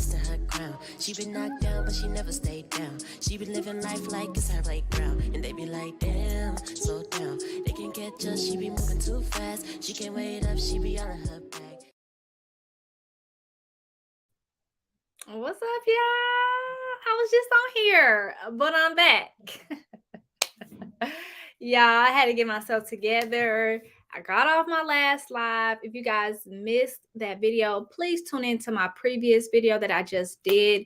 to her crown. She been knocked down, but she never stayed down. She been living life like it's her playground. And they be like, damn, slow down. They can't catch us, she be moving too fast. She can't wait up, she be all in her bag. What's up, y'all? I was just on here, but I'm back. Yeah, I had to get myself together. I got off my last live. If you guys missed that video, please tune into my previous video that I just did.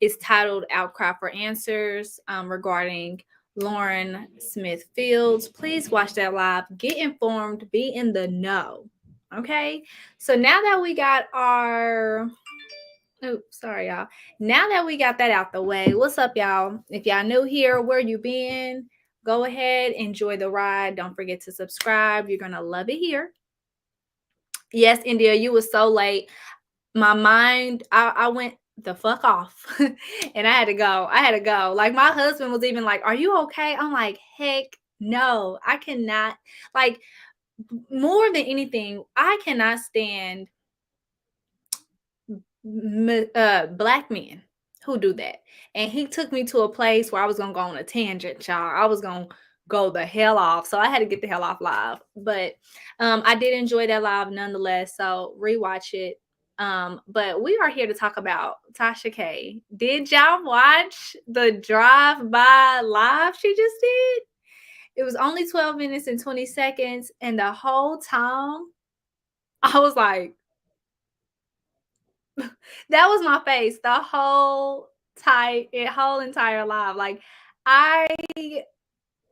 It's titled Outcry for Answers regarding Lauren Smith Fields. Please watch that live. Get informed. Be in the know. Okay? So now that we got our... Oh, sorry, y'all. Now that we got that out the way, what's up, y'all? If y'all new here, where you been? Go ahead, enjoy the ride. Don't forget to subscribe. You're gonna love it here. Yes, India, you was so late. My mind, I went the fuck off, and I had to go. I had to go. Like my husband was even like, "Are you okay?" I'm like, "Heck no, I cannot." Like more than anything, I cannot stand black men who do that. And he took me to a place where I was gonna go on a tangent, y'all. I was gonna go the hell off. So I had to get the hell off live. But I did enjoy that live nonetheless. So rewatch it. But we are here to talk about Tasha K. Did y'all watch the drive-by live she just did? It was only 12 minutes and 20 seconds. And the whole time I was like, that was my face the whole entire live. Like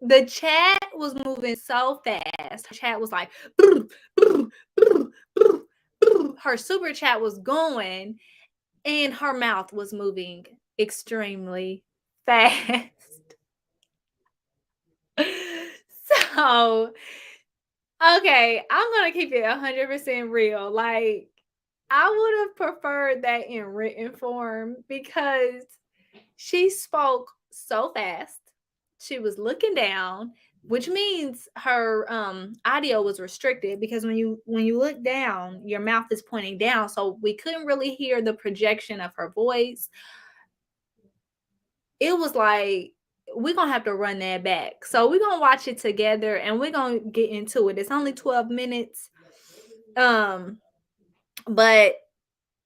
the chat was moving so fast. Her chat was like her super chat was going and her mouth was moving extremely fast. So okay, I'm gonna keep it 100% real. Like I would have preferred that in written form because she spoke so fast. She was looking down, which means her audio was restricted because when you look down, your mouth is pointing down, so we couldn't really hear the projection of her voice. It was like we're gonna have to run that back. So we're gonna watch it together and we're gonna get into it. It's only 12 minutes. But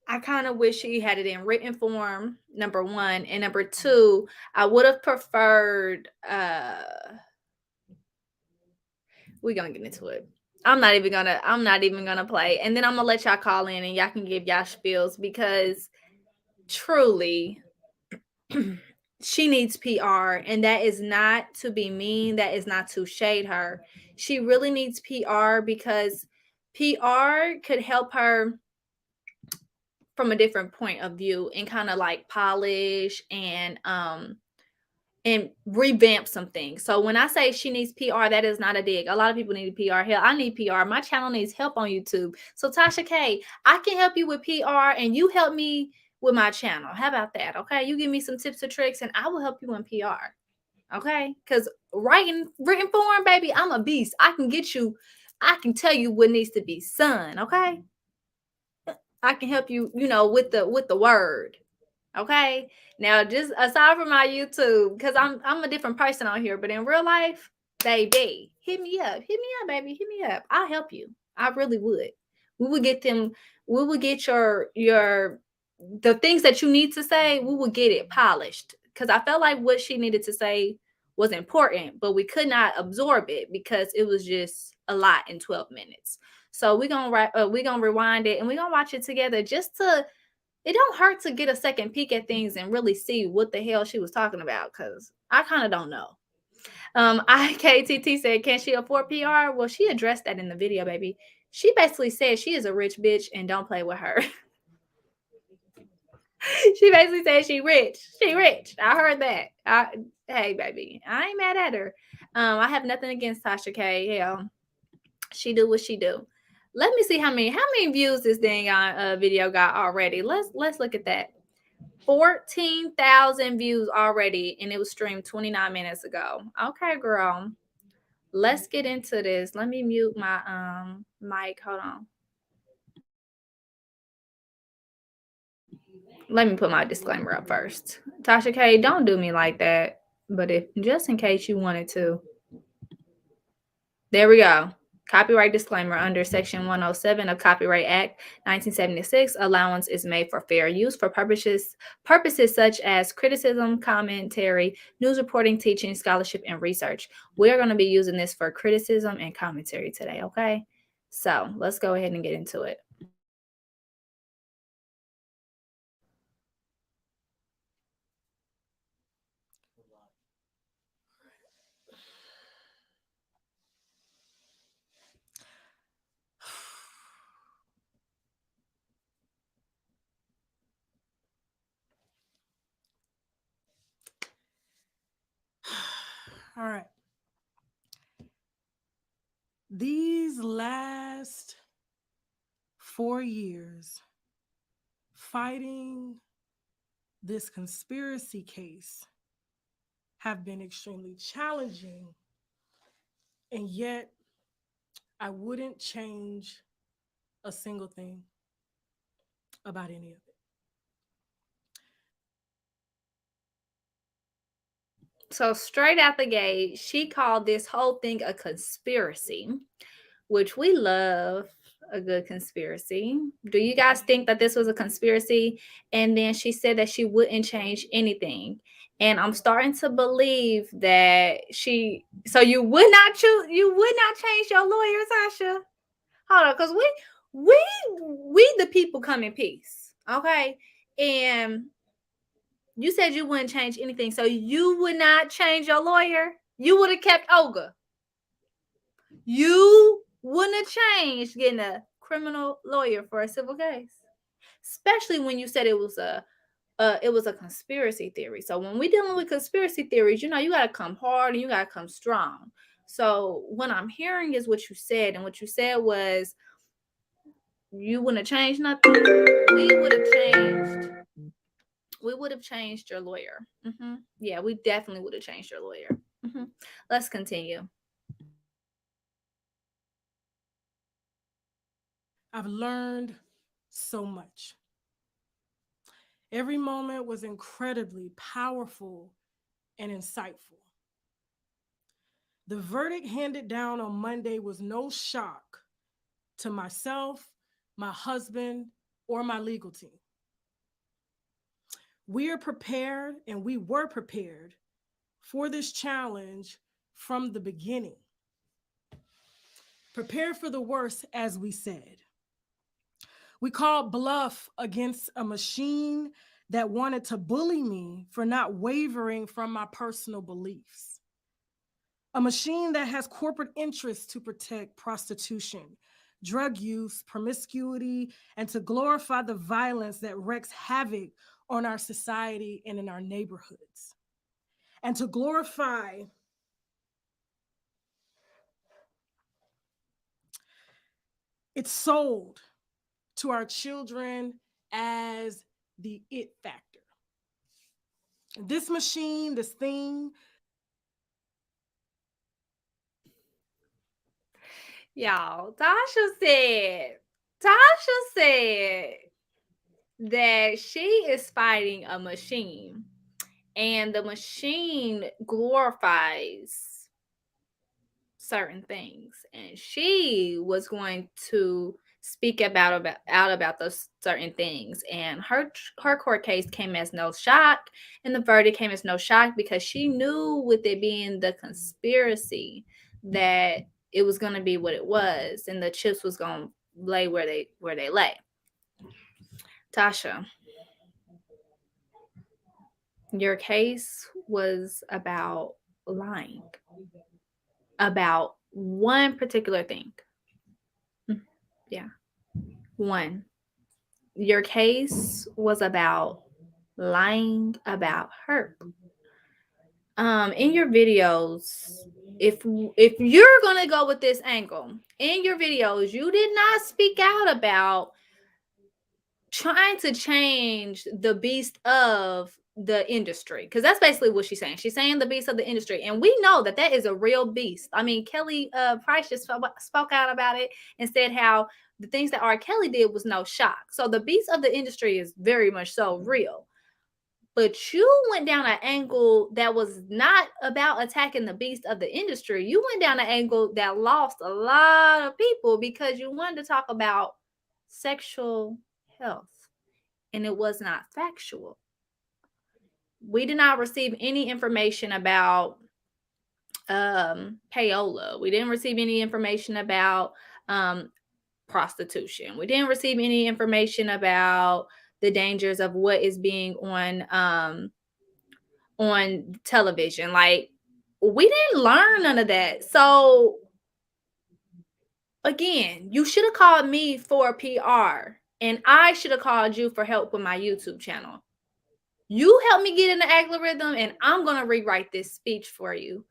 I kind of wish she had it in written form, number one. And number two, I would have preferred we're gonna get into it. I'm not even gonna play. And then I'm gonna let y'all call in and y'all can give y'all spiels because truly she needs PR, and that is not to be mean, that is not to shade her. She really needs PR because PR could help her from a different point of view and kind of like polish and revamp some things. So when I say she needs PR, that is not a dig. A lot of people need PR. Hell, I need PR. My channel needs help on YouTube. So Tasha K, I can help you with PR and you help me with my channel. How about that? Okay. You give me some tips or tricks and I will help you in PR. Okay. Because writing written form, baby, I'm a beast. I can tell you what needs to be done. Okay. I can help you, with the word. Okay. Now, just aside from my YouTube, because I'm a different person on here, but in real life, baby, hit me up, baby, hit me up. I'll help you. I really would. We would get them. We would get your the things that you need to say. We would get it polished because I felt like what she needed to say was important, but we could not absorb it because it was just a lot in 12 minutes. So we're gonna rewind it and we're gonna watch it together just to it don't hurt to get a second peek at things and really see what the hell she was talking about because I kind of don't know. IKTT said, can she afford PR? Well, she addressed that in the video, baby. She basically said she is a rich bitch and don't play with her. She basically said she rich. She rich. I heard that. Hey, baby, I ain't mad at her. I have nothing against Tasha K. Hell, she do what she do. Let me see how many views this dang video got already. Let's look at that. 14,000 views already, and it was streamed 29 minutes ago. Okay, girl. Let's get into this. Let me mute my mic. Hold on. let me put my disclaimer up first. Tasha K, don't do me like that. But if just in case you wanted to, there we go. Copyright disclaimer under Section 107 of Copyright Act 1976. Allowance is made for fair use for purposes such as criticism, commentary, news reporting, teaching, scholarship, and research. We're going to be using this for criticism and commentary today, okay? So let's go ahead and get into it. All right. These last 4 years fighting this conspiracy case have been extremely challenging, and yet I wouldn't change a single thing about any of it. So straight out the gate, she called this whole thing a conspiracy, which we love a good conspiracy. Do you guys think that this was a conspiracy? And then she said that she wouldn't change anything. And I'm starting to believe that so you would not change your lawyer, Tasha. Hold on, because we the people come in peace. Okay. And you said you wouldn't change anything. So you would not change your lawyer? You would have kept Olga. You wouldn't have changed getting a criminal lawyer for a civil case. Especially when you said it was a conspiracy theory. So when we're dealing with conspiracy theories, you gotta come hard and you gotta come strong. So what I'm hearing is what you said, and what you said was you wouldn't have changed nothing. We would have changed your lawyer. Yeah, we definitely would have changed your lawyer. Let's continue. I've learned so much. Every moment was incredibly powerful and insightful. The verdict handed down on Monday was no shock to myself, my husband, or my legal team. We are prepared, and we were prepared for this challenge from the beginning. Prepared for the worst, as we said. We called bluff against a machine that wanted to bully me for not wavering from my personal beliefs. A machine that has corporate interests to protect prostitution, drug use, promiscuity, and to glorify the violence that wreaks havoc on our society and in our neighborhoods. And to glorify it's sold to our children as the it factor. This machine, this thing. Y'all, Tasha said that she is fighting a machine, and the machine glorifies certain things, and she was going to speak out about those certain things. And her court case came as no shock, and the verdict came as no shock, because she knew, with it being the conspiracy, that it was going to be what it was, and the chips was going to lay where they lay. Tasha, your case was about lying about one particular thing. Yeah. One. Your case was about lying about her. In your videos, if you're gonna go with this angle, in your videos, you did not speak out about trying to change the beast of the industry, because that's basically what she's saying. She's saying the beast of the industry, and we know that that is a real beast. I mean, Kelly Price just spoke out about it and said how the things that R. Kelly did was no shock. So the beast of the industry is very much so real. But you went down an angle that was not about attacking the beast of the industry. You went down an angle that lost a lot of people because you wanted to talk about sexual health, and it was not factual. We did not receive any information about payola. We didn't receive any information about um, prostitution. We didn't receive any information about the dangers of what is being on television. Like, we didn't learn none of that. So again, you should have called me for PR, and I should have called you for help with my YouTube channel. You help me get in the algorithm, and I'm going to rewrite this speech for you.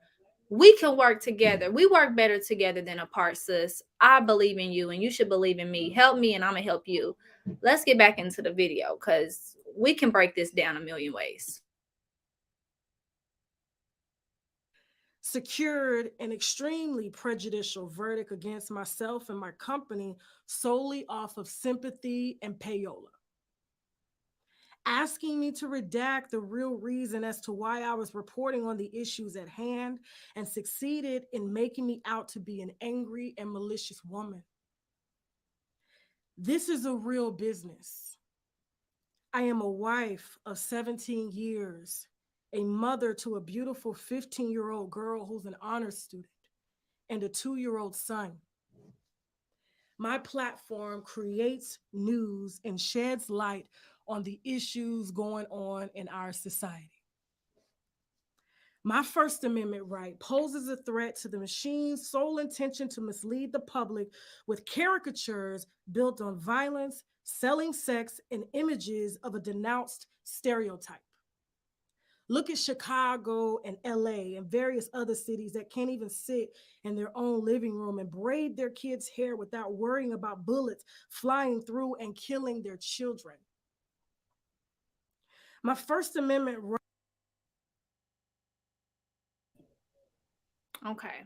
We can work together. We work better together than apart, sis. I believe in you, and you should believe in me. Help me, and I'm going to help you. Let's get back into the video, because we can break this down a million ways. Secured an extremely prejudicial verdict against myself and my company solely off of sympathy and payola, asking me to redact the real reason as to why I was reporting on the issues at hand, and succeeded in making me out to be an angry and malicious woman. This is a real business. I am a wife of 17 years, a mother to a beautiful 15-year-old girl who's an honors student, and a 2-year-old son. My platform creates news and sheds light on the issues going on in our society. My First Amendment right poses a threat to the machine's sole intention to mislead the public with caricatures built on violence, selling sex, and images of a denounced stereotype. Look at Chicago and LA and various other cities that can't even sit in their own living room and braid their kids' hair without worrying about bullets flying through and killing their children. My First Amendment right. Okay,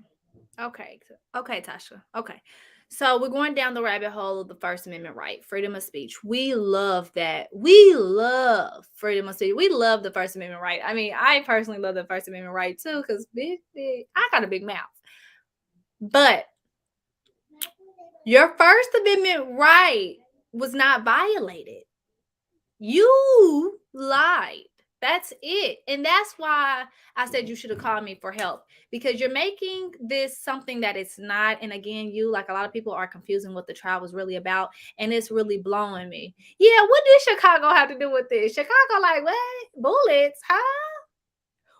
Tasha. Okay. So we're going down the rabbit hole of the First Amendment right, freedom of speech. We love that. We love freedom of speech. We love the First Amendment right. I mean, I personally love the First Amendment right too, because I got a big mouth. But your First Amendment right was not violated. You lied. That's it. And that's why I said you should have called me for help, because you're making this something that it's not. And again, you, like a lot of people, are confusing what the trial was really about. And it's really blowing me. Yeah, what did Chicago have to do with this? Chicago, like, what? Bullets, huh?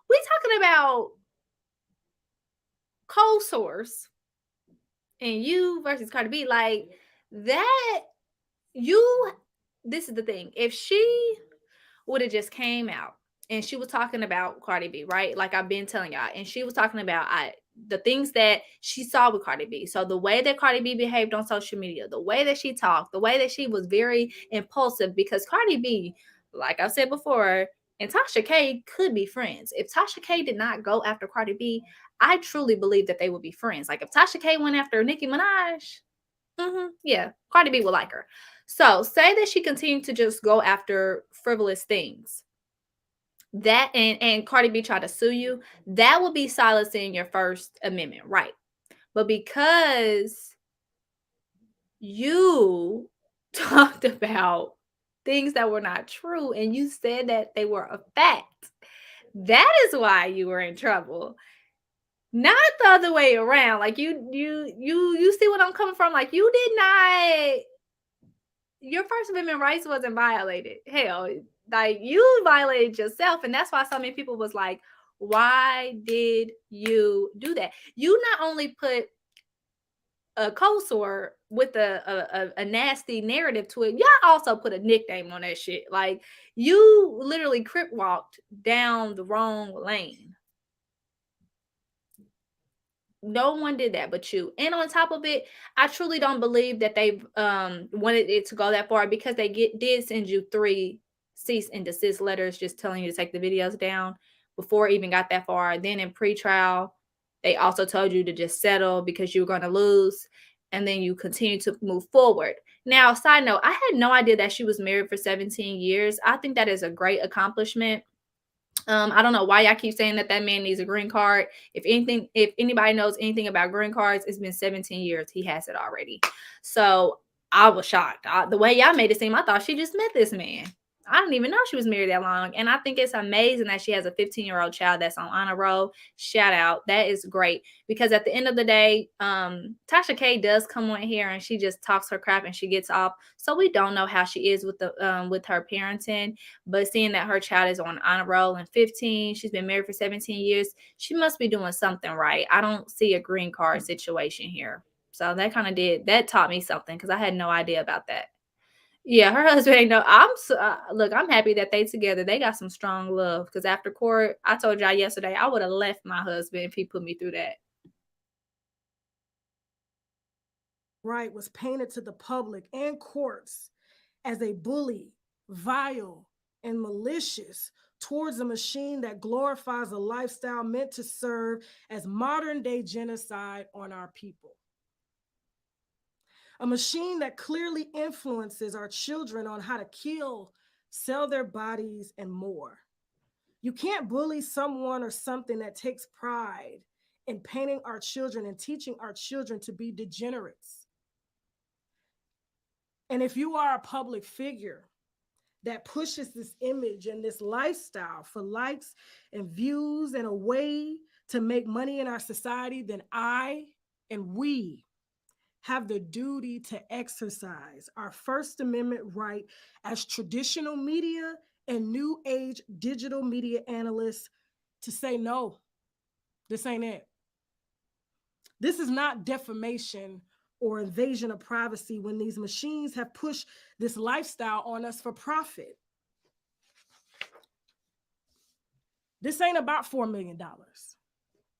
We talking about cold source and you versus Cardi B. Like, that, this is the thing. If she would have just came out and she was talking about Cardi B, right? Like I've been telling y'all, and she was talking about the things that she saw with Cardi B. So the way that Cardi B behaved on social media, the way that she talked, the way that she was very impulsive, because Cardi B, like I said before, and Tasha K could be friends. If Tasha K did not go after Cardi B, I truly believe that they would be friends. Like if Tasha K went after Nicki Minaj, yeah, Cardi B would like her. So say that she continued to just go after frivolous things, that and Cardi B tried to sue you, that would be silencing your First Amendment right. But because you talked about things that were not true and you said that they were a fact, that is why you were in trouble. Not the other way around. Like you see what I'm coming from? Like you did not, your First Amendment rights wasn't violated. Hell, like you violated yourself. And that's why so many people was like, why did you do that? You not only put a cold sore with a nasty narrative to it, y'all also put a nickname on that shit. Like you literally crip walked down the wrong lane. No one did that but you. And on top of it, I truly don't believe that they've wanted it to go that far, because they did send you 3 cease and desist letters just telling you to take the videos down before it even got that far. Then in pre-trial, they also told you to just settle because you were going to lose, and then you continue to move forward. Now, side note, I had no idea that she was married for 17 years. I think that is a great accomplishment. I don't know why y'all keep saying that man needs a green card. If anything, if anybody knows anything about green cards, it's been 17 years. He has it already. So I was shocked. The way y'all made it seem, I thought she just met this man. I didn't even know she was married that long. And I think it's amazing that she has a 15-year-old child that's on honor roll. Shout out. That is great. Because at the end of the day, Tasha K does come on here and she just talks her crap and she gets off. So we don't know how she is with her parenting. But seeing that her child is on honor roll and 15, she's been married for 17 years, she must be doing something right. I don't see a green card situation here. So that taught me something, because I had no idea about that. Yeah, her husband ain't no. Look, I'm happy that they together. They got some strong love. Because after court, I told y'all yesterday, I would have left my husband if he put me through that. Right, was painted to the public and courts as a bully, vile, and malicious towards a machine that glorifies a lifestyle meant to serve as modern day genocide on our people. A machine that clearly influences our children on how to kill, sell their bodies, and more. You can't bully someone or something that takes pride in painting our children and teaching our children to be degenerates. And if you are a public figure that pushes this image and this lifestyle for likes and views and a way to make money in our society, then I and we have the duty to exercise our First Amendment right as traditional media and new age digital media analysts to say, no, this ain't it. This is not defamation or invasion of privacy when these machines have pushed this lifestyle on us for profit. This ain't about $4 million.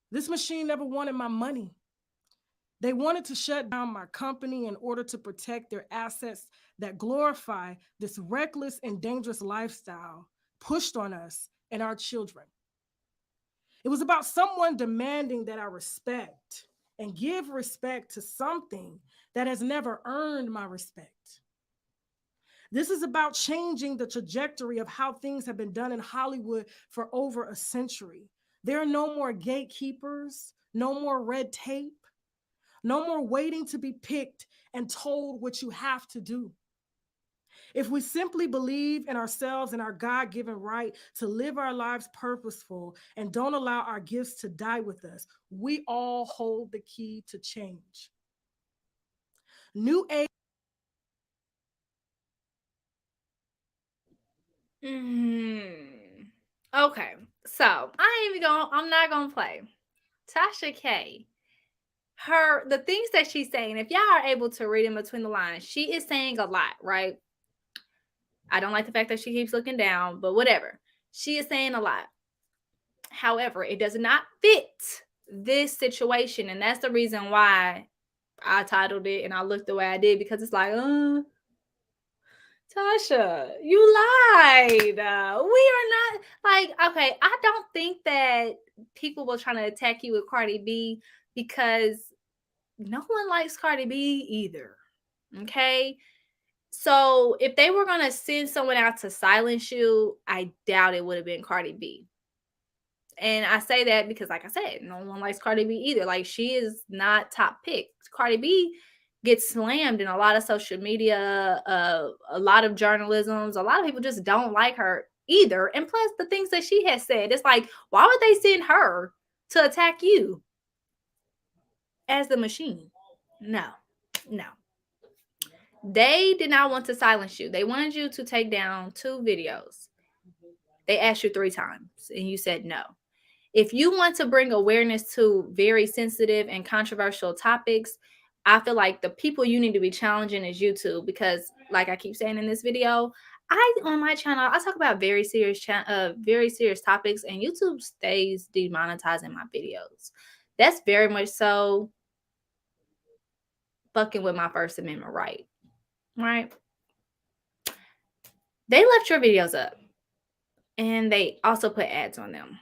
This machine never wanted my money. They wanted to shut down my company in order to protect their assets that glorify this reckless and dangerous lifestyle pushed on us and our children. It was about someone demanding that I respect and give respect to something that has never earned my respect. This is about changing the trajectory of how things have been done in Hollywood for over a century. There are no more gatekeepers, no more red tape, no more waiting to be picked and told what you have to do. If we simply believe in ourselves and our God-given right to live our lives purposeful and don't allow our gifts to die with us, we all hold the key to change. New age. Okay, so I'm not gonna play. Tasha K, the things that she's saying, if y'all are able to read in between the lines, she is saying a lot, right? I don't like the fact that she keeps looking down, but whatever. She is saying a lot. However, it does not fit this situation. And that's the reason why I titled it and I looked the way I did, because it's like, Tasha, you lied. We are not like, okay, I don't think that people were trying to attack you with Cardi B, because no one likes Cardi B either. Okay. So if they were going to send someone out to silence you, I doubt it would have been Cardi B. And I say that because, like I said, no one likes Cardi B either. Like, she is not top pick. Cardi B gets slammed in a lot of social media, a lot of journalisms. A lot of people just don't like her either. And plus, the things that she has said, it's like, why would they send her to attack you as the machine? No. They did not want to silence you. They wanted you to take down 2 videos. They asked you 3 times and you said no. If you want to bring awareness to very sensitive and controversial topics, I feel like the people you need to be challenging is YouTube, because, like I keep saying in this video, on my channel, I talk about very serious topics, and YouTube stays demonetizing my videos. that's very much so fucking with my First Amendment right. Right? They left your videos up and they also put ads on them.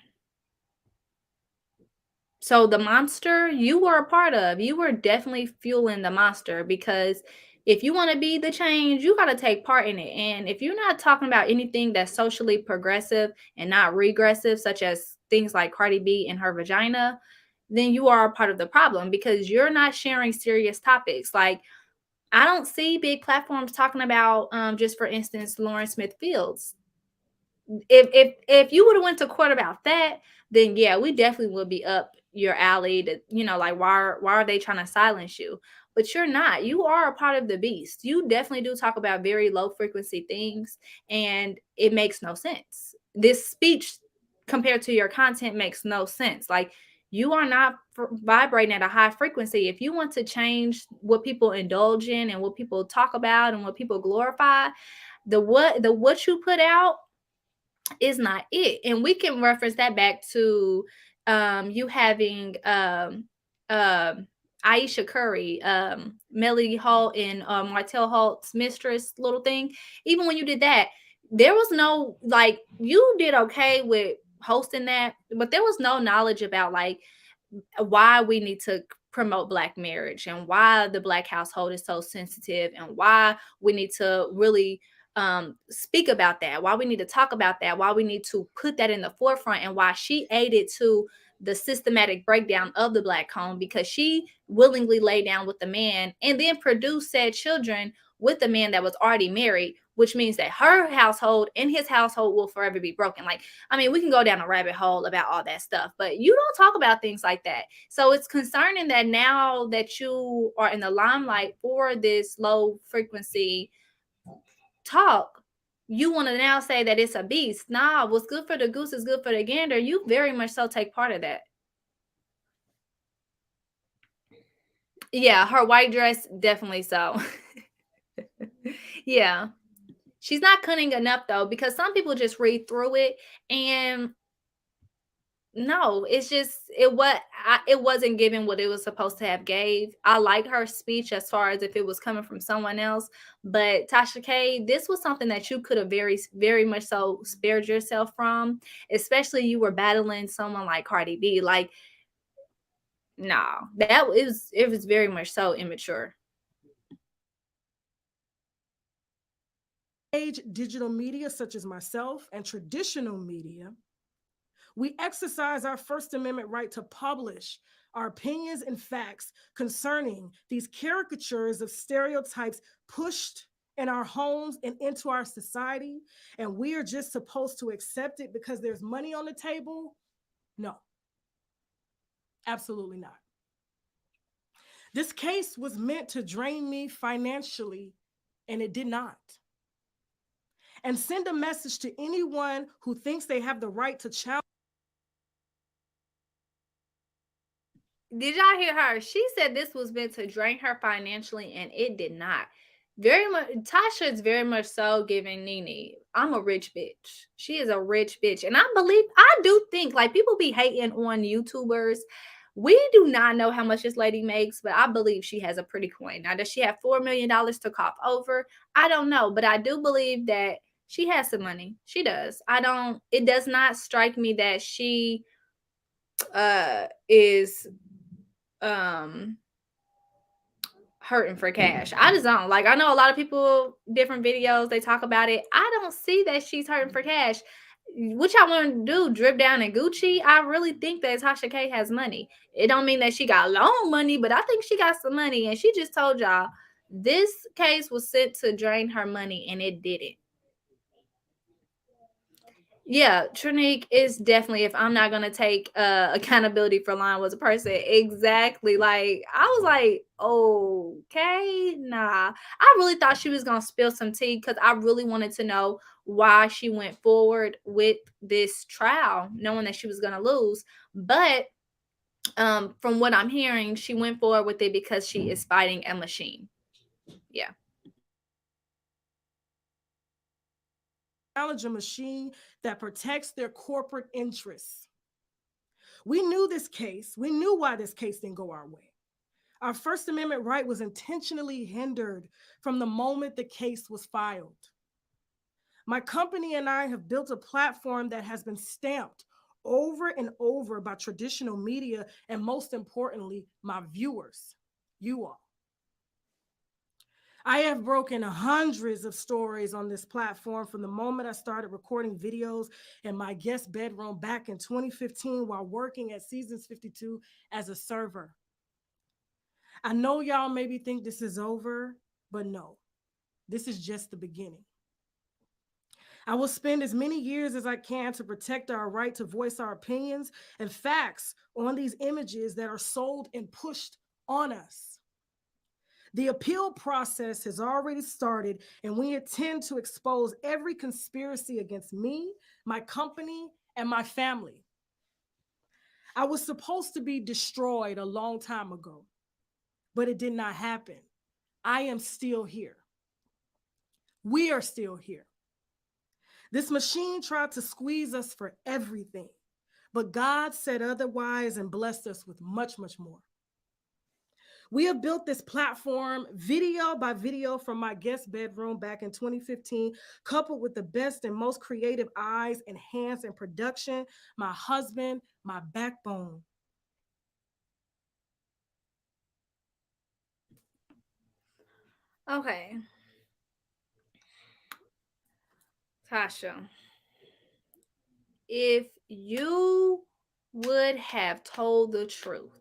So the monster you were a part of, you were definitely fueling the monster, because if you want to be the change, you got to take part in it. And if you're not talking about anything that's socially progressive and not regressive, such as things like Cardi B and her vagina, then you are a part of the problem, because you're not sharing serious topics. Like, I don't see big platforms talking about, just for instance, Lauren Smith Fields. If you would have went to court about that, then yeah, we definitely would be up your alley to, like, why are they trying to silence you? But you're not. You are a part of the beast. You definitely do talk about very low frequency things, and it makes no sense. This speech compared to your content makes no sense. Like, you are not vibrating at a high frequency. If you want to change what people indulge in and what people talk about and what people glorify, the what you put out is not it. And we can reference that back to you having Aisha Curry, Melody Hall, and Martell Halt's mistress little thing. Even when you did that, there was no, like, you did okay with hosting that, but there was no knowledge about, like, why we need to promote Black marriage and why the Black household is so sensitive and why we need to really speak about that, why we need to talk about that, why we need to put that in the forefront, and why she aided to the systematic breakdown of the Black home, because she willingly lay down with the man and then produced said children with the man that was already married, which means that her household and his household will forever be broken. Like, I mean, we can go down a rabbit hole about all that stuff, but you don't talk about things like that. So it's concerning that now that you are in the limelight for this low frequency talk, you want to now say that it's a beast. Nah, what's good for the goose is good for the gander. You very much so take part of that. Yeah, her white dress, definitely so. Yeah. She's not cunning enough though, because some people just read through it and no, it's just it wasn't giving what it was supposed to have gave. I like her speech as far as if it was coming from someone else, but Tasha K, this was something that you could have very much so spared yourself from, especially you were battling someone like Cardi B. Like, no, it was very much so immature. Digital media such as myself and traditional media, we exercise our First Amendment right to publish our opinions and facts concerning these caricatures of stereotypes pushed in our homes and into our society. And we are just supposed to accept it because there's money on the table? No, absolutely not. This case was meant to drain me financially, and it did not. And send a message to anyone who thinks they have the right to challenge. Did y'all hear her? She said this was meant to drain her financially, and it did not. Very much, Tasha is very much so giving Nene, I'm a rich bitch. She is a rich bitch. And I do think, like, people be hating on YouTubers. We do not know how much this lady makes, but I believe she has a pretty coin. Now, does she have $4 million to cop over? I don't know, but I do believe that she has some money. She does. It does not strike me that she is um hurting for cash. I just don't. Like, I know a lot of people, different videos, they talk about it. I don't see that she's hurting for cash. What y'all want to do, drip down in Gucci? I really think that Tasha K has money. It don't mean that she got loan money, but I think she got some money, and she just told y'all this case was sent to drain her money, and it didn't. Yeah, Trinique is definitely, if I'm not gonna take accountability for lying was a person. Exactly. Like, I was like, okay, nah. I really thought she was gonna spill some tea, because I really wanted to know why she went forward with this trial, knowing that she was gonna lose. But from what I'm hearing, she went forward with it because she is fighting a machine. Yeah. Challenge a machine that protects their corporate interests. We knew this case. We knew why this case didn't go our way. Our First Amendment right was intentionally hindered from the moment the case was filed. My company and I have built a platform that has been stamped over and over by traditional media and, most importantly, my viewers, you all. I have broken hundreds of stories on this platform from the moment I started recording videos in my guest bedroom back in 2015 while working at Seasons 52 as a server. I know y'all maybe think this is over, but no, this is just the beginning. I will spend as many years as I can to protect our right to voice our opinions and facts on these images that are sold and pushed on us. The appeal process has already started, and we intend to expose every conspiracy against me, my company, and my family. I was supposed to be destroyed a long time ago, but it did not happen. I am still here. We are still here. This machine tried to squeeze us for everything, but God said otherwise and blessed us with much, much more. We have built this platform video by video from my guest bedroom back in 2015, coupled with the best and most creative eyes and hands in production, my husband, my backbone. Okay. Tasha, if you would have told the truth,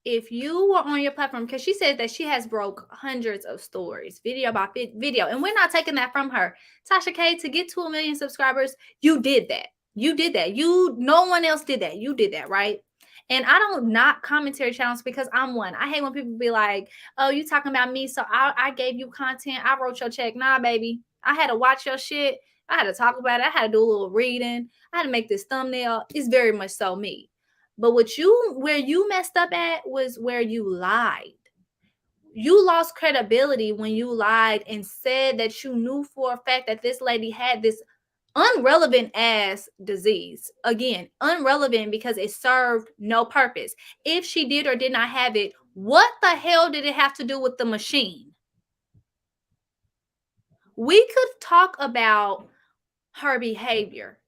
if you were on your platform, because she said that she has broke hundreds of stories, video by video, and we're not taking that from her. Tasha K, to get to 1 million subscribers, you did that. You did that. No one else did that. You did that, right? And I don't knock commentary channels because I'm one. I hate when people be like, "Oh, you talking about me? So I gave you content. I wrote your check." Nah, baby. I had to watch your shit. I had to talk about it. I had to do a little reading. I had to make this thumbnail. It's very much so me. But where you messed up at was where you lied. You lost credibility when you lied and said that you knew for a fact that this lady had this unrelevant ass disease. Again, unrelevant because it served no purpose. If she did or did not have it, what the hell did it have to do with the machine? We could talk about her behavior.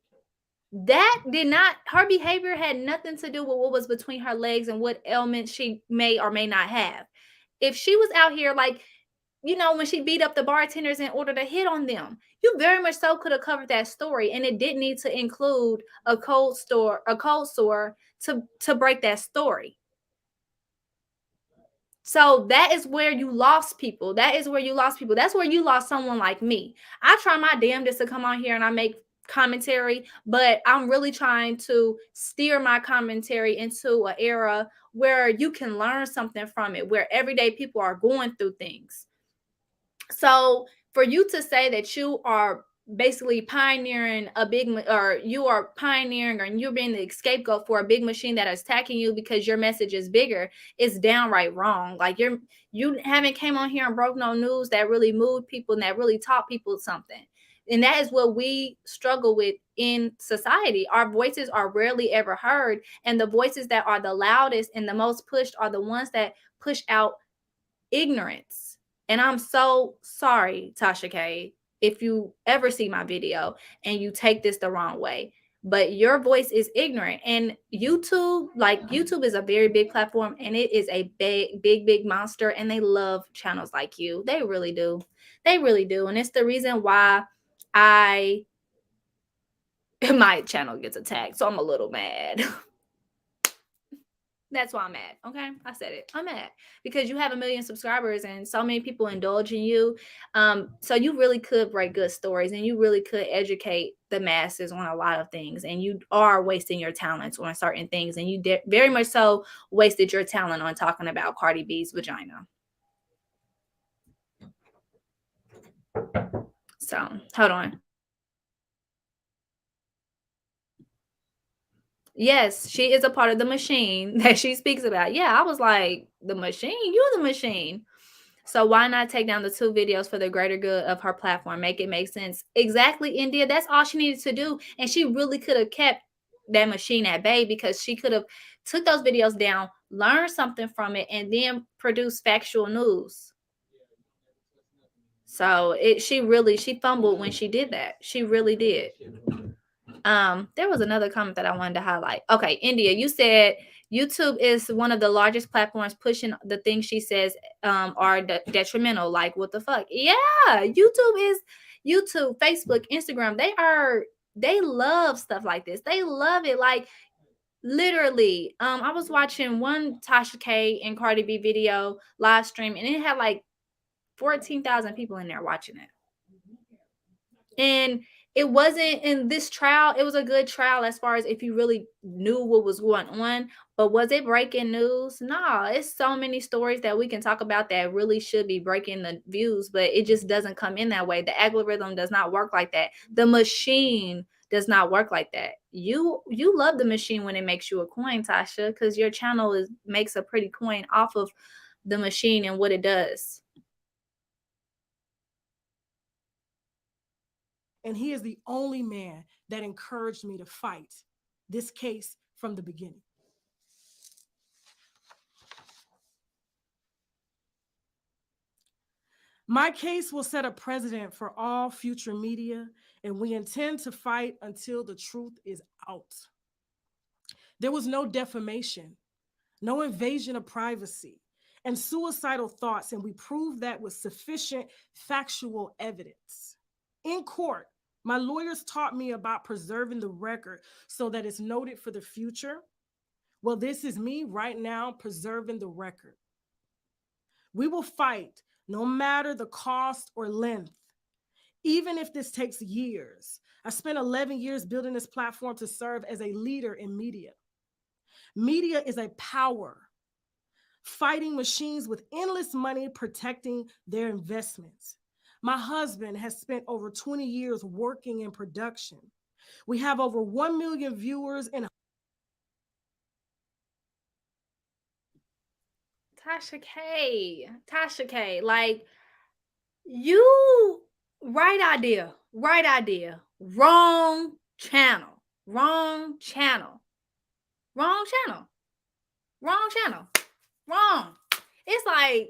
That did not, her behavior had nothing to do with what was between her legs and what ailments she may or may not have. If she was out here, like, when she beat up the bartenders in order to hit on them, you very much so could have covered that story, and it didn't need to include a cold sore to break that story. So that is where you lost people. That's where you lost someone like me. I try my damnedest to come on here and I make commentary, but I'm really trying to steer my commentary into an era where you can learn something from it, where everyday people are going through things. So for you to say that you are basically pioneering and you're being the scapegoat for a big machine that is attacking you because your message is bigger, is downright wrong. Like you haven't came on here and broke no news that really moved people and that really taught people something. And that is what we struggle with in society. Our voices are rarely ever heard, and the voices that are the loudest and the most pushed are the ones that push out ignorance. And I'm so sorry, Tasha K, if you ever see my video and you take this the wrong way, but your voice is ignorant. And YouTube is a very big platform, and it is a big monster, and they love channels like you. They really do. They really do. And it's the reason why my channel gets attacked. So I'm a little mad. That's why I'm mad. Okay, I said it. I'm mad because you have 1 million subscribers and so many people indulge in you. So you really could write good stories, and you really could educate the masses on a lot of things. And you are wasting your talents on certain things, and you very much so wasted your talent on talking about Cardi B's vagina. So hold on. Yes, she is a part of the machine that she speaks about. Yeah, I was like, the machine? You're the machine. So why not take down the 2 videos for the greater good of her platform? Make it make sense. Exactly, India. That's all she needed to do. And she really could have kept that machine at bay, because she could have took those videos down, learned something from it, and then produced factual news. So she fumbled when she did that. She really did. There was another comment that I wanted to highlight. Okay, India, you said YouTube is one of the largest platforms pushing the things she says are detrimental. Like, what the fuck? Yeah, YouTube, Facebook, Instagram. They love stuff like this. They love it. Like, literally. I was watching one Tasha K and Cardi B video live stream, and it had like 14,000 people in there watching it. And it wasn't in this trial. It was a good trial as far as if you really knew what was going on. But was it breaking news? No, it's so many stories that we can talk about that really should be breaking the views, but it just doesn't come in that way. The algorithm does not work like that. The machine does not work like that. You love the machine when it makes you a coin, Tasha, because your channel makes a pretty coin off of the machine and what it does. And he is the only man that encouraged me to fight this case from the beginning. My case will set a precedent for all future media, and we intend to fight until the truth is out. There was no defamation, no invasion of privacy, and suicidal thoughts, and we proved that with sufficient factual evidence. In court, my lawyers taught me about preserving the record so that it's noted for the future. Well, this is me right now preserving the record. We will fight no matter the cost or length, even if this takes years. I spent 11 years building this platform to serve as a leader in media. Media is a power, fighting machines with endless money, protecting their investments. My husband has spent over 20 years working in production. We have over 1 million viewers in Tasha K, like, you, right idea, wrong channel, wrong. It's like,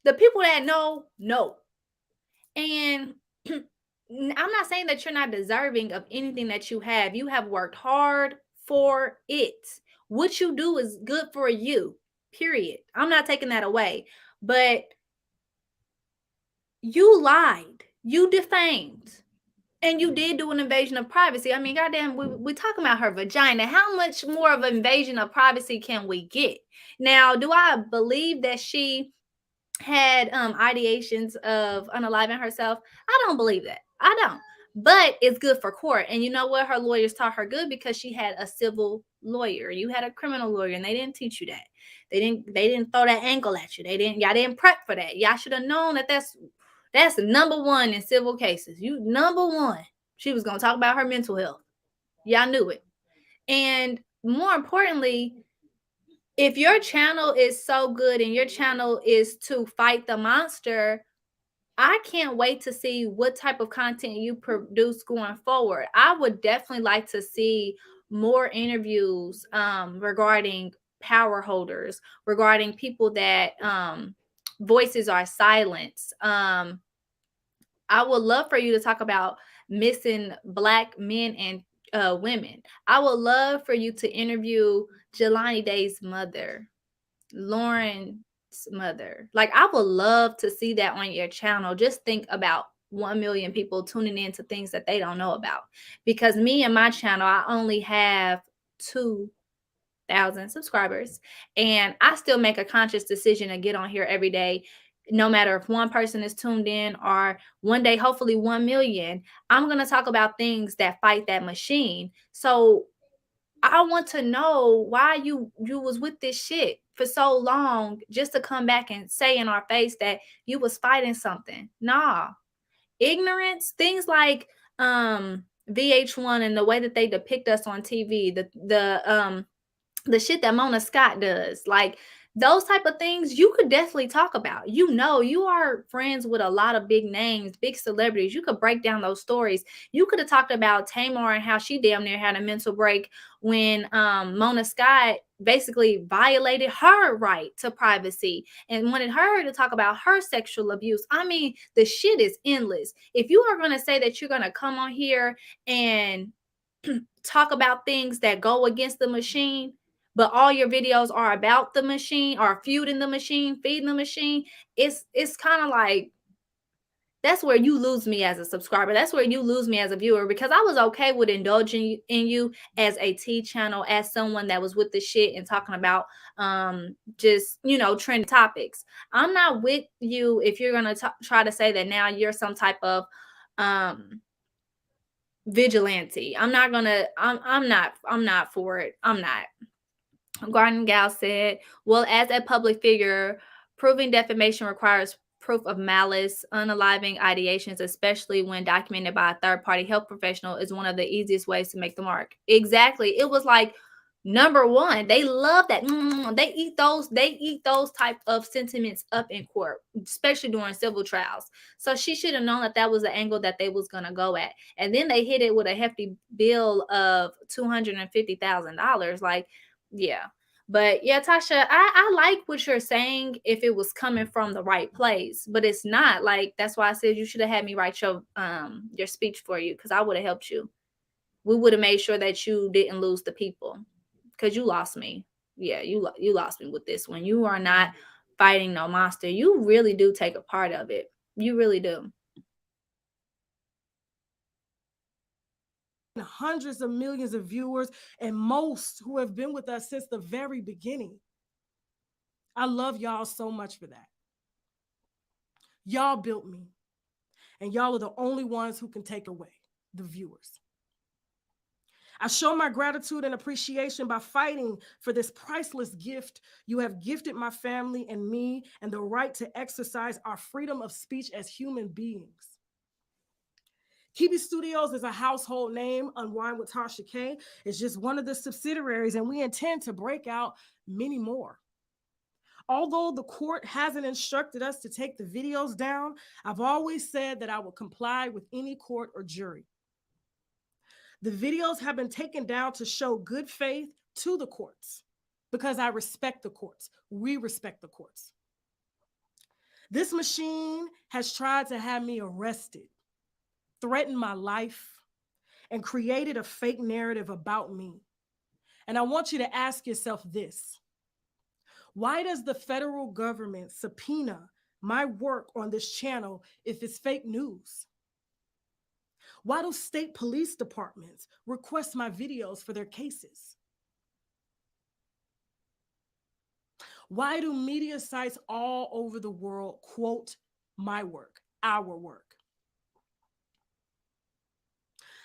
the people that know. And I'm not saying that you're not deserving of anything that you have. You have worked hard for it. What you do is good for you, period. I'm not taking that away. But you lied, you defamed, and you did do an invasion of privacy. I mean, goddamn, we talking about her vagina. How much more of an invasion of privacy can we get? Now, do I believe that she had ideations of unaliving herself? I don't believe that. I don't. But it's good for court. And you know what? Her lawyers taught her good, because she had a civil lawyer. You had a criminal lawyer, and they didn't teach you that. They didn't throw that angle at you. Y'all didn't prep for that. Y'all should have known that that's number one in civil cases. You number one. She was gonna talk about her mental health. Y'all knew it. And more importantly, if your channel is so good and your channel is to fight the monster, I can't wait to see what type of content you produce going forward. I would definitely like to see more interviews regarding power holders, regarding people that voices are silenced. I would love for you to talk about missing Black men and women. I would love for you to interview Jelani Day's mother, Lauren's mother. Like, I would love to see that on your channel. Just think about 1 million people tuning in to things that they don't know about. Because me and my channel, I only have 2,000 subscribers, and I still make a conscious decision to get on here every day. No matter if one person is tuned in, or one day, hopefully 1 million, I'm going to talk about things that fight that machine. So I want to know why you was with this shit for so long, just to come back and say in our face that you was fighting something. Nah. Ignorance, things like VH1 and the way that they depict us on TV, the shit that Mona Scott does. Like, those type of things you could definitely talk about. You know, you are friends with a lot of big names, big celebrities. You could break down those stories. You could have talked about Tamar and how she damn near had a mental break when Mona Scott basically violated her right to privacy and wanted her to talk about her sexual abuse. I mean, the shit is endless. If you are going to say that you're going to come on here and talk about things that go against the machine, but all your videos are about the machine or feuding the machine, feeding the machine, it's kind of like, that's where you lose me as a subscriber. That's where you lose me as a viewer, because I was okay with indulging in you as a T channel, as someone that was with the shit and talking about just, you know, trend topics. I'm not with you if you're going to try to say that now you're some type of um vigilante. I'm not for it. I'm not. Garden Gal said, well, as a public figure, proving defamation requires proof of malice. Unaliving ideations, especially when documented by a third party health professional, is one of the easiest ways to make the mark. Exactly. It was like number one. They love that. They eat those type of sentiments up in court, especially during civil trials. So she should have known that that was the angle that they was gonna go at. And then they hit it with a hefty bill of $250,000. Like, yeah. But yeah, Tasha, I like what you're saying if it was coming from the right place, but it's not. Like, that's why I said you should have had me write your speech for you, because I would have helped you. We would have made sure that you didn't lose the people, because you lost me. Yeah, you lost me with this one. You are not fighting no monster. You really do take a part of it. You really do. Hundreds of millions of viewers, and most who have been with us since the very beginning. I love y'all so much for that. Y'all built me, and y'all are the only ones who can take away the viewers. I show my gratitude and appreciation by fighting for this priceless gift you have gifted my family and me, and the right to exercise our freedom of speech as human beings. Kibi Studios is a household name. Unwind with Tasha K is just one of the subsidiaries, and we intend to break out many more. Although the court hasn't instructed us to take the videos down, I've always said that I will comply with any court or jury. The videos have been taken down to show good faith to the courts, because I respect the courts. We respect the courts. This machine has tried to have me arrested, threatened my life, and created a fake narrative about me. And I want you to ask yourself this: why does the federal government subpoena my work on this channel if it's fake news? Why do state police departments request my videos for their cases? Why do media sites all over the world quote my work, our work?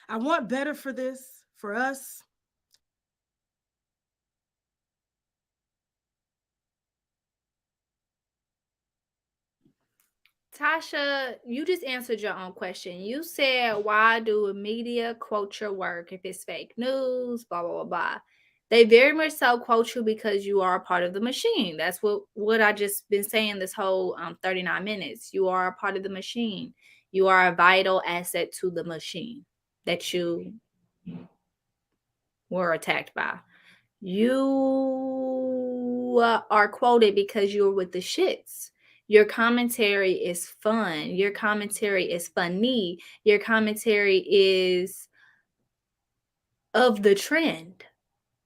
I want better for this, for us. Tasha, you just answered your own question. You said, why do media quote your work if it's fake news, blah, blah, blah, blah. They very much so quote you because you are a part of the machine. That's what I just been saying this whole 39 minutes. You are a part of the machine. You are a vital asset to the machine that you were attacked by. You are quoted because you're with the shits. Your commentary is fun. Your commentary is funny. Your commentary is of the trend.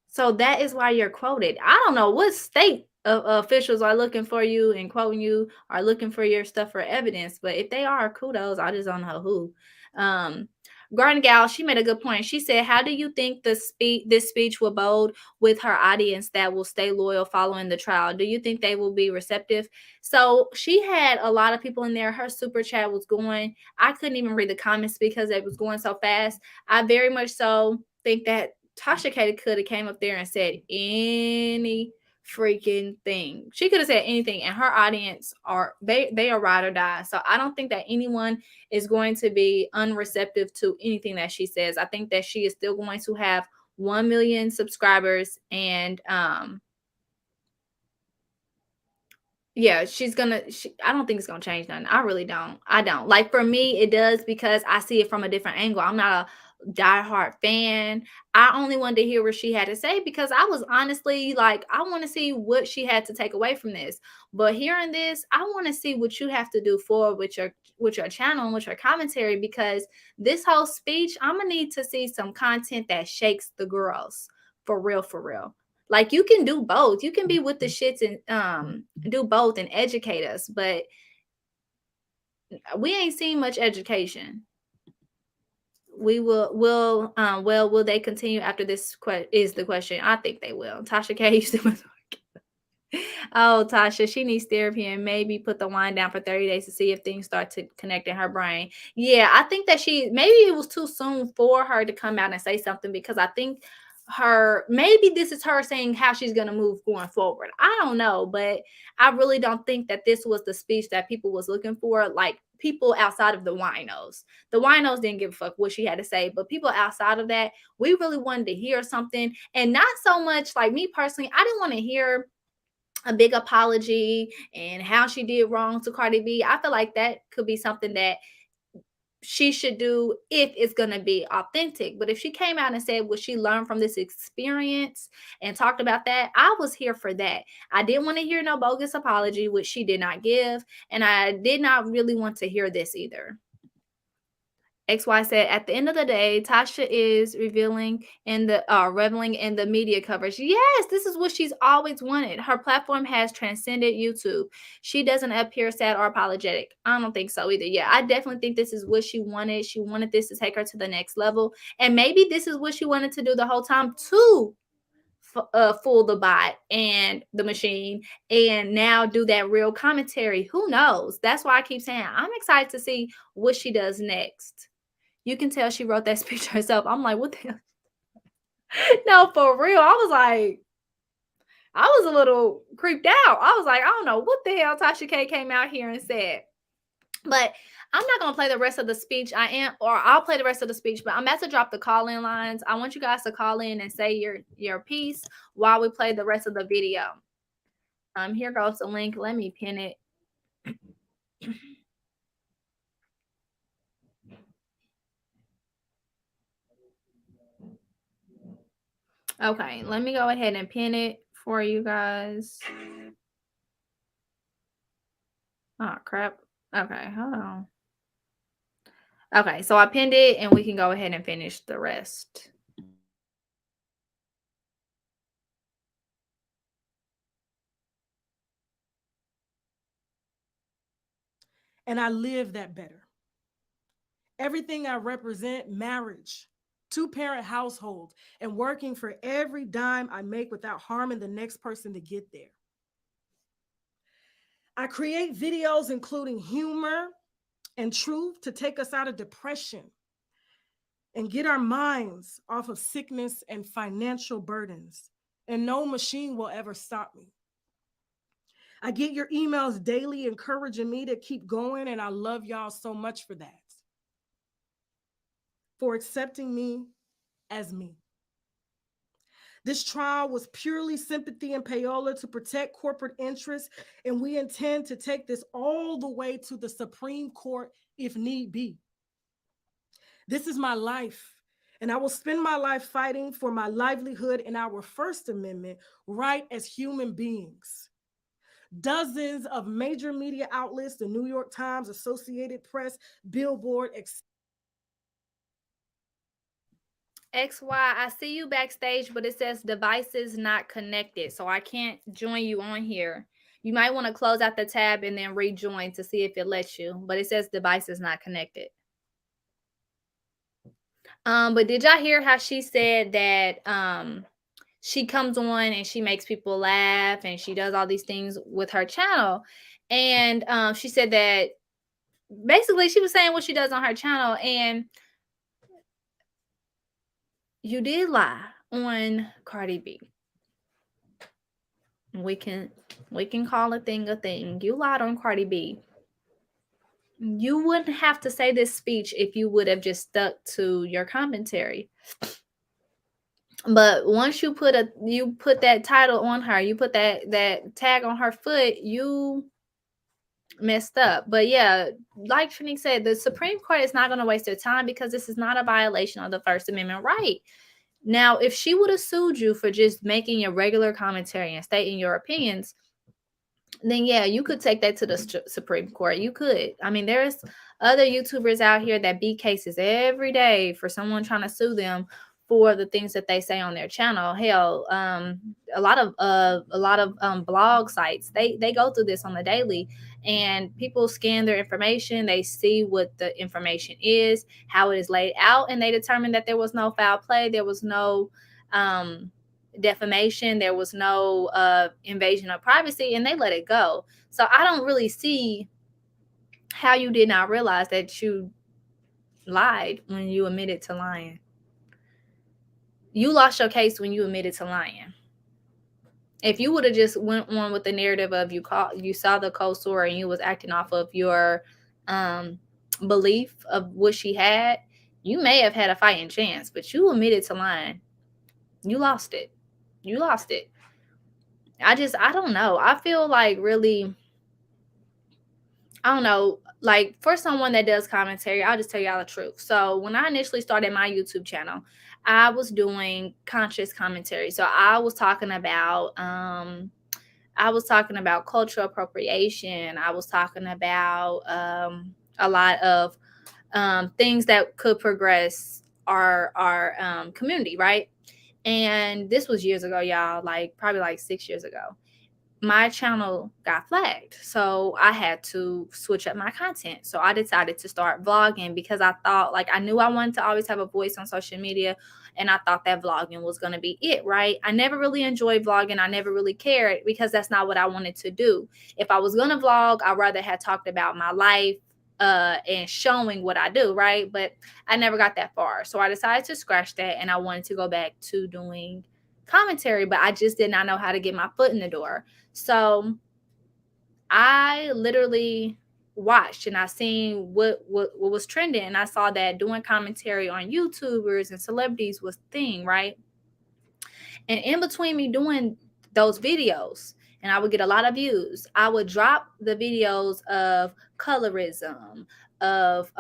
So that is why you're quoted. I don't know what state officials are looking for you and quoting you, are looking for your stuff for evidence, but if they are, kudos. I just don't know who. Garden Gal, she made a good point. She said, how do you think this speech will bode with her audience that will stay loyal following the trial? Do you think they will be receptive? So she had a lot of people in there. Her super chat was going. I couldn't even read the comments because it was going so fast. I very much so think that Tasha K could have came up there and said any freaking thing. She could have said anything, and her audience are they are ride or die. So I don't think that anyone is going to be unreceptive to anything that she says. I think that she is still going to have 1 million subscribers, and Yeah, I don't think it's gonna change nothing. I really don't. I don't. Like for me, it does because I see it from a different angle. I'm not a diehard fan. I only wanted to hear what she had to say because I was honestly like, I want to see what she had to take away from this. But hearing this, I want to see what you have to do forward with your channel and with your commentary because this whole speech, I'm gonna need to see some content that shakes the girls for real, for real. Like you can do both. You can be with the shits and do both and educate us, but we ain't seen much education. We will they continue after this is the question. I think they will. Tasha K used to Oh, Tasha, she needs therapy and maybe put the wine down for 30 days to see if things start to connect in her brain. Yeah, I think that maybe it was too soon for her to come out and say something because I think maybe this is her saying how she's going to move going forward. I don't know, but I really don't think that this was the speech that people was looking for. Like people outside of the winos didn't give a fuck what she had to say, but people outside of that, we really wanted to hear something. And not so much like me personally, I didn't want to hear a big apology and how she did wrong to Cardi B. I feel like that could be something that she should do if it's going to be authentic. But if she came out and said what she learned from this experience and talked about that, I was here for that. I didn't want to hear no bogus apology, which she did not give. And I did not really want to hear this either. XY said, at the end of the day, Tasha is reveling reveling in the media coverage. Yes, this is what she's always wanted. Her platform has transcended YouTube. She doesn't appear sad or apologetic. I don't think so either. Yeah, I definitely think this is what she wanted. She wanted this to take her to the next level. And maybe this is what she wanted to do the whole time too. Fool the bot and the machine and now do that real commentary. Who knows? That's why I keep saying I'm excited to see what she does next. You can tell she wrote that speech herself. I'm like, what the hell? No, for real. I was a little creeped out. I was like, I don't know what the hell Tasha K came out here and said. But I'm not going to play the rest of the speech. I'll play the rest of the speech, but I'm about to drop the call-in lines. I want you guys to call in and say your piece while we play the rest of the video. Here goes the link. Let me pin it. Okay, let me go ahead and pin it for you guys. Oh, crap. Okay, hold on. Okay, so I pinned it and we can go ahead and finish the rest. And I live that better. Everything I represent, marriage, two-parent household, and working for every dime I make without harming the next person to get there. I create videos including humor and truth to take us out of depression and get our minds off of sickness and financial burdens. And no machine will ever stop me. I get your emails daily encouraging me to keep going, and I love y'all so much for that. For accepting me as me. This trial was purely sympathy and payola to protect corporate interests, and we intend to take this all the way to the Supreme Court if need be. This is my life, and I will spend my life fighting for my livelihood and our First Amendment right as human beings. Dozens of major media outlets, the New York Times, Associated Press, Billboard, etc. XY, I see you backstage, but it says devices not connected. So I can't join you on here. You might want to close out the tab and then rejoin to see if it lets you. But it says devices not connected. But did y'all hear how she said that she comes on and she makes people laugh and she does all these things with her channel? And she said that basically she was saying what she does on her channel, and you did lie on Cardi B. We can call a thing a thing. You lied on Cardi B. You wouldn't have to say this speech if you would have just stuck to your commentary. But once you put that title on her, you put that tag on her foot, you messed up. But yeah, like Trinique said, the Supreme Court is not going to waste their time because this is not a violation of the First Amendment right. Now, if she would have sued you for just making your regular commentary and stating your opinions, then yeah, you could take that to the Supreme Court. You could. I mean, there's other YouTubers out here that beat cases every day for someone trying to sue them for the things that they say on their channel. Hell, a lot of blog sites, they go through this on the daily, and people scan their information. They see what the information is, how it is laid out, and they determine that there was no foul play, there was no defamation, there was no invasion of privacy, and they let it go. So I don't really see how you did not realize that you lied when you admitted to lying. You lost your case when you admitted to lying. If you would have just went on with the narrative of you saw the cold sore and you was acting off of your belief of what she had, you may have had a fighting chance. But you admitted to lying. You lost it. You lost it. I don't know. I feel like really, I don't know, like for someone that does commentary, I'll just tell y'all the truth. So when I initially started my YouTube channel, I was doing conscious commentary. So I was talking about cultural appropriation. I was talking about a lot of things that could progress our community, right? And this was years ago, y'all, like probably like 6 years ago. My channel got flagged, so I had to switch up my content. So I decided to start vlogging because I thought, like, I knew I wanted to always have a voice on social media, and I thought that vlogging was going to be it, right? I never really enjoyed vlogging. I never really cared because that's not what I wanted to do. If I was going to vlog, I'd rather have talked about my life and showing what I do, right? But I never got that far, so I decided to scratch that, and I wanted to go back to doing commentary, but I just did not know how to get my foot in the door. So I literally watched and I seen what was trending, and I saw that doing commentary on YouTubers and celebrities was thing, right? And in between me doing those videos, and I would get a lot of views, I would drop the videos of colorism, of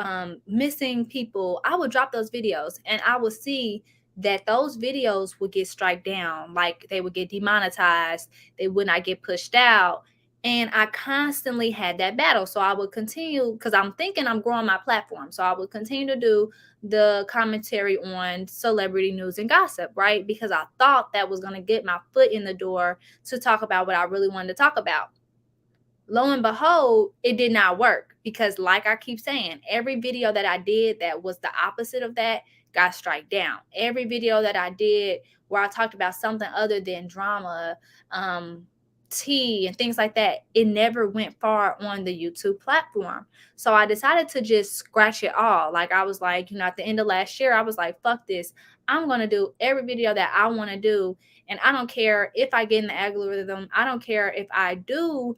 missing people. I would drop those videos, and I would see that those videos would get strike down, like they would get demonetized, they would not get pushed out. And I constantly had that battle. So I would continue, because I'm thinking I'm growing my platform. So I would continue to do the commentary on celebrity news and gossip, right? Because I thought that was going to get my foot in the door to talk about what I really wanted to talk about. Lo and behold, it did not work because, like I keep saying, every video that I did that was the opposite of that got strike down. Every video that I did where I talked about something other than drama, tea, and things like that, it never went far on the YouTube platform. So I decided to just scratch it all. Like I was like, at the end of last year, I was like, fuck this. I'm going to do every video that I want to do. And I don't care if I get in the algorithm. I don't care if I do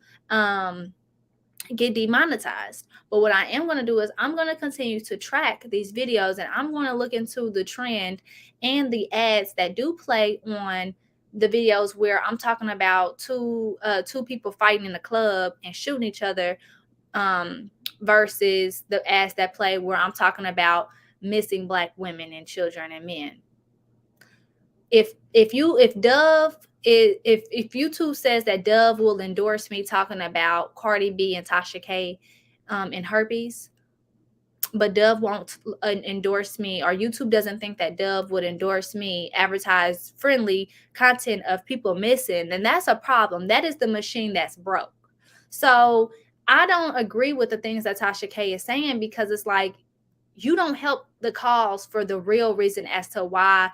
get demonetized. But what I am going to do is I'm going to continue to track these videos, and I'm going to look into the trend and the ads that do play on the videos where I'm talking about two people fighting in the club and shooting each other, versus the ads that play where I'm talking about missing Black women and children and men. If YouTube says that Dove will endorse me talking about Cardi B and Tasha K and herpes, but Dove won't endorse me, or YouTube doesn't think that Dove would endorse me advertise friendly content of people missing, then that's a problem. That is the machine that's broke. So I don't agree with the things that Tasha K is saying, because it's like, you don't help the cause for the real reason as to why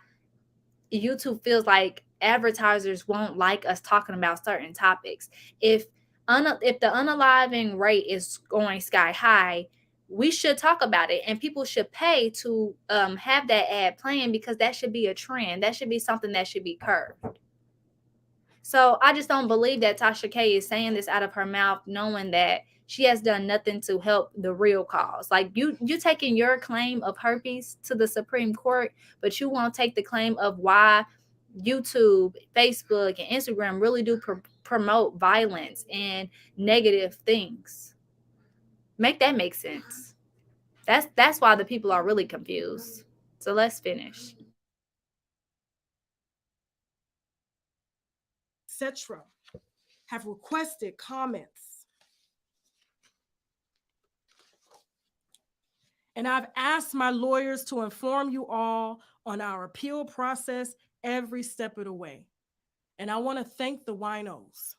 YouTube feels like advertisers won't like us talking about certain topics. If the unaliving rate is going sky high, we should talk about it, and people should pay to have that ad playing, because that should be a trend. That should be something that should be curbed. So I just don't believe that Tasha K is saying this out of her mouth, knowing that she has done nothing to help the real cause. Like you taking your claim of herpes to the Supreme Court, but you won't take the claim of why YouTube, Facebook, and Instagram really do promote violence and negative things. Make that make sense. That's why the people are really confused. So let's finish. etc. have requested comments. And I've asked my lawyers to inform you all on our appeal process every step of the way. And I want to thank the winos.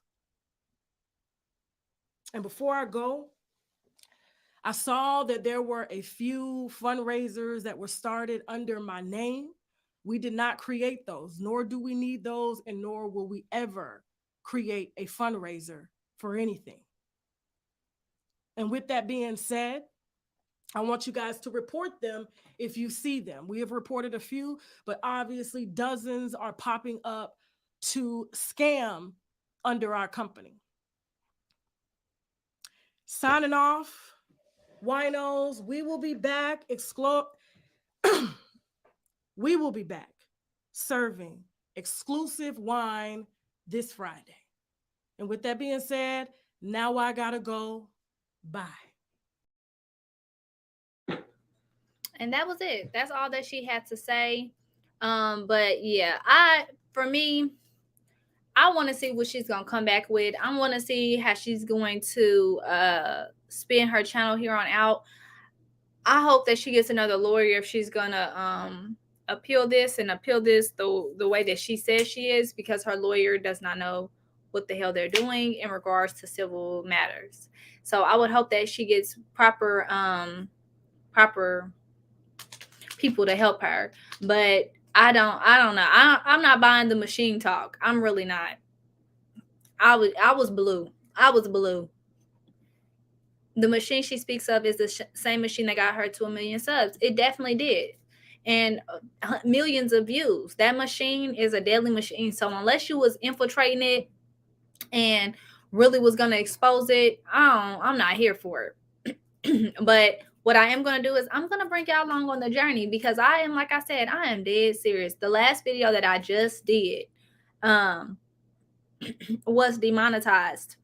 And before I go, I saw that there were a few fundraisers that were started under my name. We did not create those, nor do we need those, and nor will we ever create a fundraiser for anything. And with that being said, I want you guys to report them if you see them. We have reported a few, but obviously dozens are popping up to scam under our company. Signing off, winos, we will be back. We will be back serving exclusive wine this Friday. And with that being said, now I gotta go. Bye. And that was it. That's all that she had to say. But yeah, for me, I want to see what she's gonna come back with. I want to see how she's going to spin her channel here on out. I hope that she gets another lawyer if she's gonna appeal this the way that she says she is, because her lawyer does not know what the hell they're doing in regards to civil matters. So I would hope that she gets proper people to help her. But I don't know. I'm not buying the machine talk. I'm really not. I was blue. I was blue. The machine she speaks of is the same machine that got her to 1 million subs. It definitely did. And millions of views. That machine is a deadly machine. So unless you was infiltrating it and really was going to expose it, I'm not here for it. But what I am going to do is I'm going to bring y'all along on the journey, because I am, like I said, I am dead serious. The last video that I just did was demonetized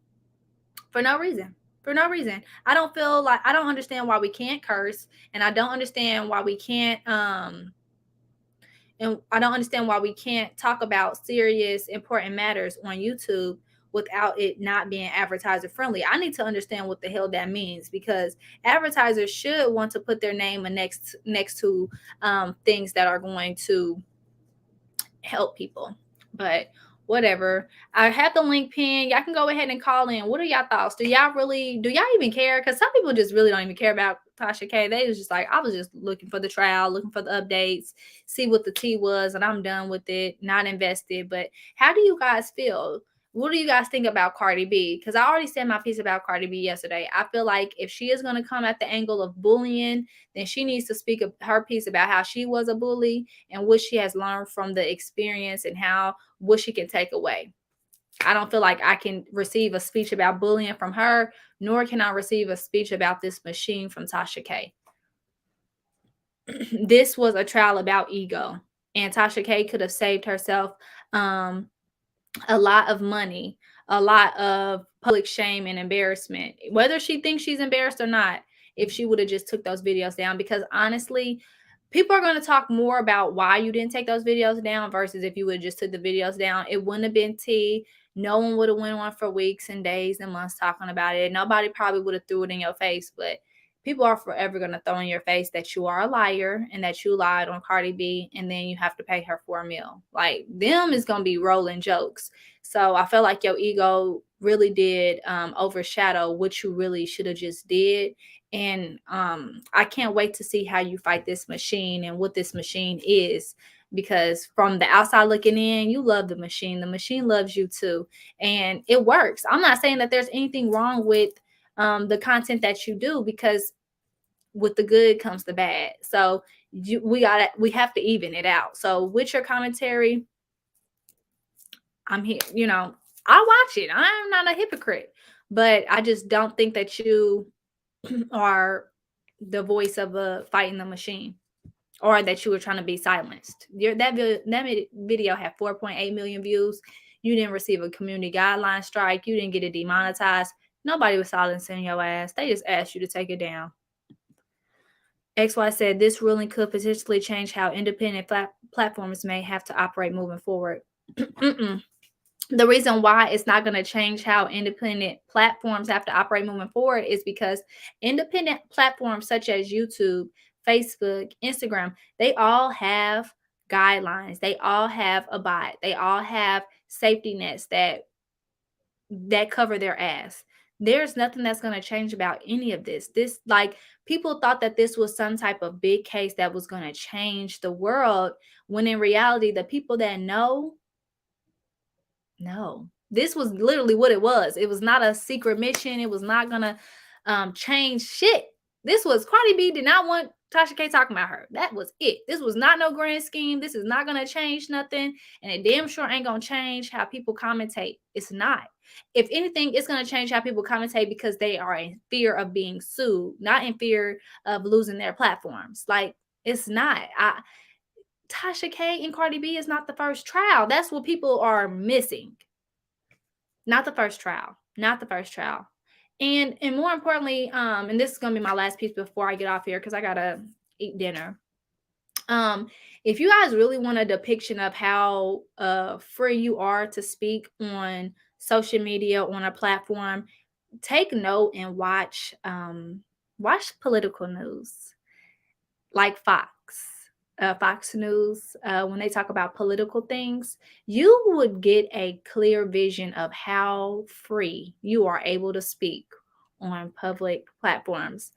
for no reason. For no reason. I don't understand why we can't curse, and I don't understand why we can't talk about serious, important matters on YouTube without it not being advertiser friendly. I need to understand what the hell that means, because advertisers should want to put their name next to things that are going to help people. But whatever. I have the link pinned. Y'all can go ahead and call in. What are y'all thoughts? Do y'all even care? Because some people just really don't even care about Tasha K. They was just like, I was just looking for the trial, looking for the updates, see what the tea was, and I'm done with it, not invested. But how do you guys feel? What do you guys think about Cardi B? Because I already said my piece about Cardi B yesterday. I feel like if she is going to come at the angle of bullying, then she needs to speak her piece about how she was a bully and what she has learned from the experience and what she can take away. I don't feel like I can receive a speech about bullying from her, nor can I receive a speech about this machine from Tasha K. This was a trial about ego, and Tasha K could have saved herself a lot of money, a lot of public shame and embarrassment, whether she thinks she's embarrassed or not, if she would have just took those videos down. Because honestly, people are going to talk more about why you didn't take those videos down versus if you would have just took the videos down. It wouldn't have been tea. No one would have went on for weeks and days and months talking about it. Nobody probably would have threw it in your face, but people are forever going to throw in your face that you are a liar and that you lied on Cardi B, and then you have to pay her for a meal. Like, them is going to be rolling jokes. So I feel like your ego really did overshadow what you really should have just did. And I can't wait to see how you fight this machine and what this machine is, because from the outside looking in, you love the machine. The machine loves you too. And it works. I'm not saying that there's anything wrong with the content that you do, because with the good comes the bad. So we have to even it out. So with your commentary, I'm here, I watch it. I'm not a hypocrite. but I just don't think that you are the voice of fighting the machine, or that you were trying to be silenced. That video had 4.8 million views. You didn't receive a community guideline strike. You didn't get it demonetized. Nobody was silencing your ass. They just asked you to take it down. XY said this ruling could potentially change how independent platforms may have to operate moving forward. The reason why it's not going to change how independent platforms have to operate moving forward is because independent platforms such as YouTube, Facebook, Instagram, they all have guidelines. They all have a bot. They all have safety nets that cover their ass. There's nothing that's going to change about any of this. This, like, people thought that this was some type of big case that was going to change the world, when in reality, the people that know, no, this was literally what it was. It was not a secret mission. It was not going to change shit. This was, Cardi B did not want Tasha K talking about her. That was it. This was not no grand scheme. This is not going to change nothing. And it damn sure ain't going to change how people commentate. It's not. If anything, it's going to change how people commentate because they are in fear of being sued, not in fear of losing their platforms. Like, it's not. Tasha K and Cardi B is not the first trial. That's what people are missing. Not the first trial. Not the first trial. And more importantly, and this is going to be my last piece before I get off here because I got to eat dinner. If you guys really want a depiction of how free you are to speak on social media, on a platform, take note and watch political news like Fox News. When they talk about political things, you would get a clear vision of how free you are able to speak on public platforms.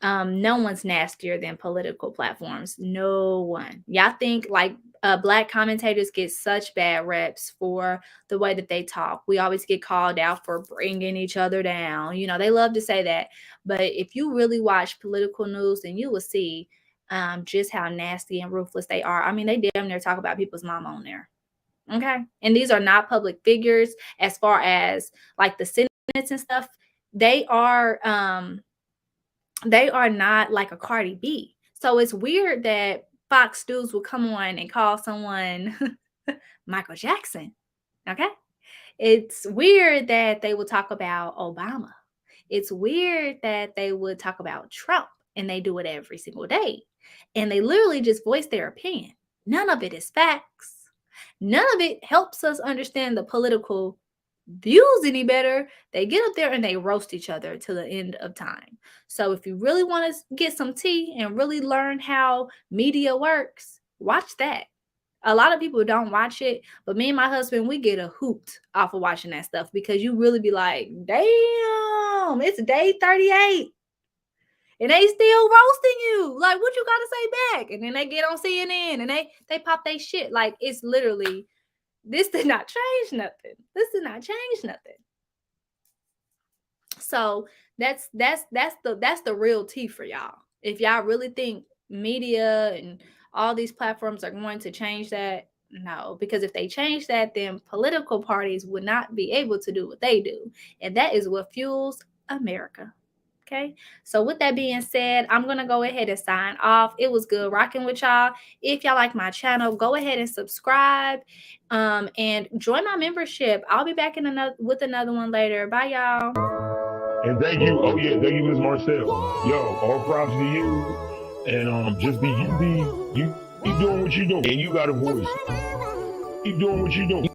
No one's nastier than political platforms. No one. Y'all think like Black commentators get such bad reps for the way that they talk. We always get called out for bringing each other down. You know, they love to say that. But if you really watch political news, then you will see just how nasty and ruthless they are. I mean, they damn near talk about people's mama on there. Okay. And these are not public figures as far as like the senates and stuff. They are not like a Cardi B. So it's weird that Fox News will come on and call someone Michael Jackson. Okay. It's weird that they will talk about Obama. It's weird that they would talk about Trump, and they do it every single day. And they literally just voice their opinion. None of it is facts. None of it helps us understand the political views any better. They get up there and they roast each other to the end of time. So if you really want to get some tea and really learn how media works, watch that. A lot of people don't watch it, but me and my husband, we get a hoot off of watching that stuff because you really be like, damn, it's day 38. And they still roasting you. Like, what you got to say back? And then they get on CNN and they pop their shit. Like, it's literally, this did not change nothing. This did not change nothing. So that's the real tea for y'all. If y'all really think media and all these platforms are going to change that, no. Because if they change that, then political parties would not be able to do what they do. And that is what fuels America. Okay, so with that being said, I'm going to go ahead and sign off. It was good rocking with y'all. If y'all like my channel, go ahead and subscribe and join my membership. I'll be back with another one later. Bye, y'all. And thank you. Oh, yeah, thank you, Ms. Marcel. Yo, all props to you. And just you keep doing what you're doing. And you got a voice. Keep doing what you're doing.